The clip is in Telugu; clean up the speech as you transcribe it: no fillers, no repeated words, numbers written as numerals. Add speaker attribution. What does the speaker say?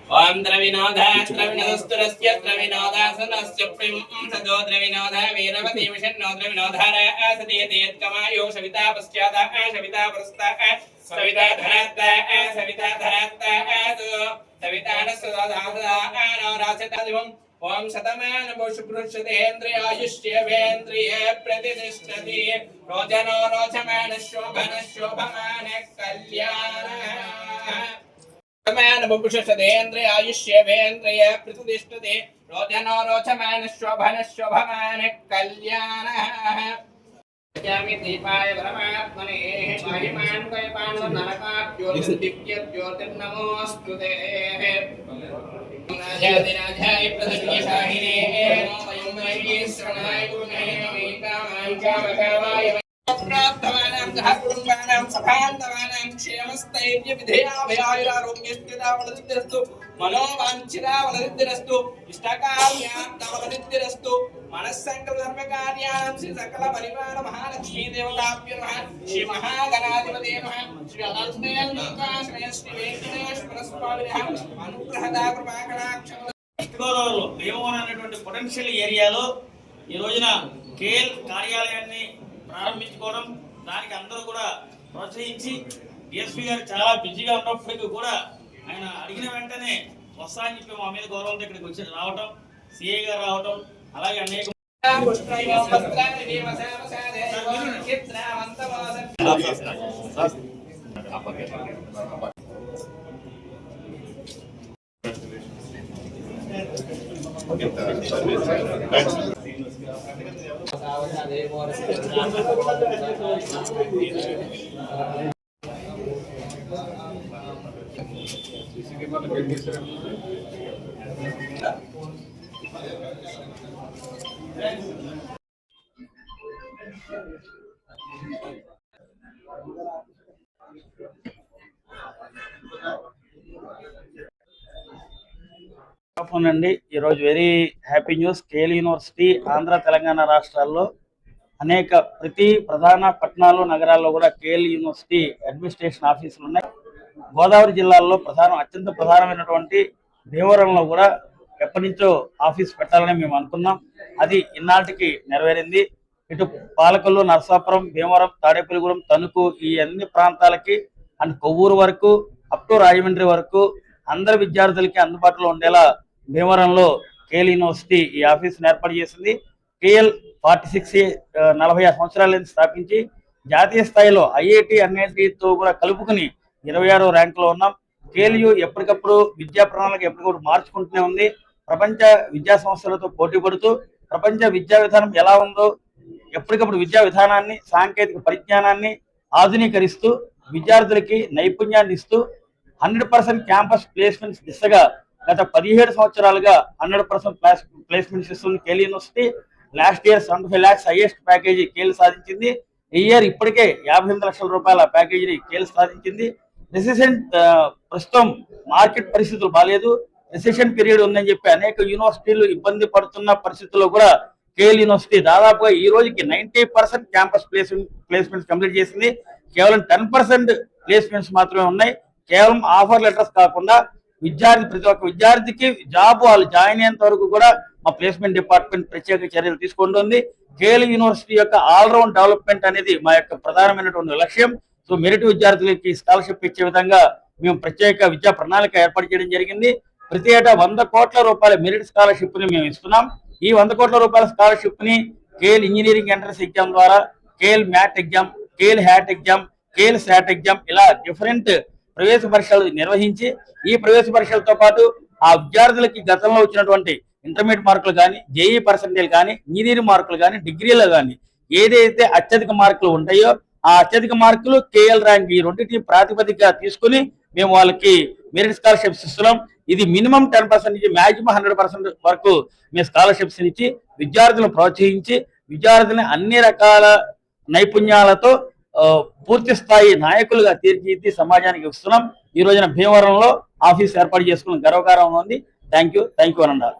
Speaker 1: ओम द्रविनोदास्त्रविनोदस्तुरस्य द्रविनोदासनस्य प्रिंसदो द्रविनोद वीरवती विषण्णो द्रविनोधार आसदे देत्कमायो सविता पश्चादा सविता पुरस्ता सविता धरात्ता सविता धरात्ता सविता नस्सदादा नवरासतादिवम् ओम शतमान शुक्रुषतेन्द्रियायुष्यवेन्द्रिय प्रतिष्ठति रोचनो रोचमान शोभन शोभमान कल्याण शतमान शुक्रुषतेन्द्रियायुष्यवेन्द्रिय प्रतिष्ठति रोचनो रोचमान शोभन शोभमान कल्याण जामि दीपाय परमात्मने महिमान कयपान नरकाद्योतिद्य ज्योतिर्नमोस्तुते राजाधिराजाय प्रसन्नशाहिने वयं श्रवणाय गुणे कामाय प्राप्तवानां सहकुटुम्बानां सभान्तवानां क्षेमस्थैर्य विधेयाभयायुरारोग्यस्थितावलसिद्धिरस्तु मनोवाञ्छितावलसिद्धिरस्तु इष्टकाम्यार्थवलसिद्धिरस्तु मनस्सङ्कल्पधर्मकार्याणां श्री सकल परिवार महालक्ष्मी देवताभ्यो नमः श्री महागणाधिपते नमः श्री अनन्तमेल्लोका श्री वेंकटेश्वर स्वामिनः अनुग्रहदा कृपाकटाक्षं
Speaker 2: గోదావరిలో భీమవరం అనేటువంటి పొటెన్షియల్ ఏరియాలో ఈ రోజున కేఎల్ కార్యాలయాన్ని ప్రారంభించుకోవడం, దానికి అందరూ కూడా ప్రోత్సహించి డిఎస్పీ గారు చాలా బిజీగా ఉన్నప్పటికీ కూడా ఆయన అడిగిన వెంటనే వస్తా అని చెప్పి మా మీద గౌరవంతో ఇక్కడికి వచ్చి రావటం, సిఐ గారు రావటం, అలాగే అనేక అండి. ఈరోజు very happy news. KL university Andhra Telangana రాష్ట్రాల్లో అనేక ప్రతి ప్రధాన పట్టణాలు నగరాల్లో కూడా కేఎల్ యూనివర్సిటీ అడ్మినిస్ట్రేషన్ ఆఫీసులు ఉన్నాయి. గోదావరి జిల్లాలో అత్యంత ప్రధానమైనటువంటి భీమవరంలో కూడా ఎప్పటి నుంచో ఆఫీస్ పెట్టాలని మేము అనుకున్నాం. అది ఇన్నాటికి నెరవేరింది. ఇటు పాలకొల్లు, నరసాపురం, భీమవరం, తాడేపల్లిగూడెం, తణుకు ఈ అన్ని ప్రాంతాలకి అండ్ కొవ్వూరు వరకు అప్ టు రాజమండ్రి వరకు అందరి విద్యార్థులకి అందుబాటులో ఉండేలా భీమవరంలో కేఎల్ యూనివర్సిటీ ఈ ఆఫీసును ఏర్పాటు చేసింది. కేఎల్ 46 సంవత్సరాల నుంచి స్థాపించి జాతీయ స్థాయిలో ఐఐటి ఎన్ఐటితో కూడా కలుపుకుని 26వ ర్యాంకులో ఉన్నాం. కేఎల్యు ఎప్పటికప్పుడు విద్యా ప్రణాళిక ఎప్పటికప్పుడు మార్చుకుంటూనే ఉంది. ప్రపంచ విద్యా సంస్థలతో పోటీ పడుతూ ప్రపంచ విద్యా విధానం ఎలా ఉందో ఎప్పటికప్పుడు విద్యా విధానాన్ని, సాంకేతిక పరిజ్ఞానాన్ని ఆధునీకరిస్తూ విద్యార్థులకి నైపుణ్యాన్ని ఇస్తూ 100% క్యాంపస్ ప్లేస్మెంట్స్ దిశగా గత 17 సంవత్సరాలుగా 100% ప్లేస్మెంట్స్ ఇస్తుంది KL university. Last year 75 lakhs highest package KL సాధించింది. ఈ ఇయర్ ఇప్పటికే 58 లక్షల రూపాయల ప్యాకేజీని కేఎల్ సాధించింది. ప్రస్తుతం మార్కెట్ పరిస్థితులు బాగాలేదు, రిసెషన్ పీరియడ్ ఉందని చెప్పి అనేక యూనివర్సిటీలు ఇబ్బంది పడుతున్న పరిస్థితుల్లో కూడా కేఎల్ యూనివర్సిటీ దాదాపుగా ఈ రోజుకి 90% క్యాంపస్ ప్లేస్మెంట్స్ కంప్లీట్ చేసింది. కేవలం 10% ప్లేస్మెంట్స్ మాత్రమే ఉన్నాయి. కేవలం ఆఫర్ లెటర్స్ కాకుండా ప్రతి ఒక్క విద్యార్థికి జాబ్ వాళ్ళు జాయిన్ అయ్యేంత వరకు కూడా మా ప్లేస్మెంట్ డిపార్ట్మెంట్ ప్రత్యేక చర్యలు తీసుకుంటుంది. కేఎల్ యూనివర్సిటీ యొక్క ఆల్రౌండ్ డెవలప్మెంట్ అనేది మా యొక్క ప్రధానమైనటువంటి లక్ష్యం. సో మెరిట్ విద్యార్థులకి స్కాలర్షిప్ ఇచ్చే విధంగా మేము ప్రత్యేక విద్యా ప్రణాళిక ఏర్పాటు చేయడం జరిగింది. ప్రతి ఏటా 100 కోట్ల రూపాయల మెరిట్ స్కాలర్షిప్ ని మేము ఇస్తున్నాం. ఈ 100 కోట్ల రూపాయల స్కాలర్షిప్ ని కేఎల్ ఇంజనీరింగ్ ఎంట్రన్స్ ఎగ్జామ్ ద్వారా, KL MAT exam, KL HAT exam, KL SAT exam ఇలా డిఫరెంట్ ప్రవేశ పరీక్షలు నిర్వహించి ఈ ప్రవేశ పరీక్షలతో పాటు ఆ విద్యార్థులకి గతంలో వచ్చినటువంటి ఇంటర్మీడియట్ మార్కులు కానీ, జేఈ పర్సెంటేజ్ కానీ, ఇంజనీరింగ్ మార్కులు కానీ, డిగ్రీలో కానీ ఏదైతే అత్యధిక మార్కులు ఉంటాయో ఆ అత్యధిక మార్కులు కేఎల్ ర్యాంక్ ఈ రెండింటి ప్రాతిపదికగా తీసుకుని మేము వాళ్ళకి మెరిట్ స్కాలర్షిప్స్ ఇస్తున్నాం. ఇది మినిమం 10% నుంచి మాక్సిమం 100% వరకు మేము స్కాలర్షిప్స్ ఇచ్చి విద్యార్థులను ప్రోత్సహించి విద్యార్థులని అన్ని రకాల నైపుణ్యాలతో పూర్తి స్థాయి నాయకులుగా తీర్చిదిద్ది సమాజానికి ఇస్తున్నాం. ఈ రోజున భీమవరంలో ఆఫీస్ ఏర్పాటు చేసుకున్న గర్వకారంగా ఉంది. Thank you అనండారు.